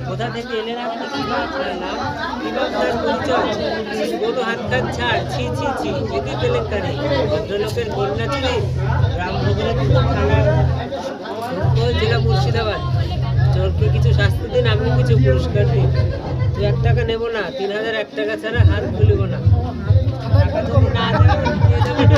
কোথা থেকে এলেন আপনি? আপনার নাম, আপনার পরিচয়, কোনো হাত খান ছাড়, ছি ছি ছি, একই কেলেঙ্কারি, ভদ্রলোকের কন্যাশ্রী, রাম রঘুনাথপুর থানা, জেলা মুর্শিদাবাদ। চোরকে কিছু শাস্তি দিন, আপনি কিছু পুরস্কার দিন। 1 টাকা নেব না, 3001 টাকা ছাড়া হাত খুলিব না। টাকা যদি না দেন দিয়ে দেবেন।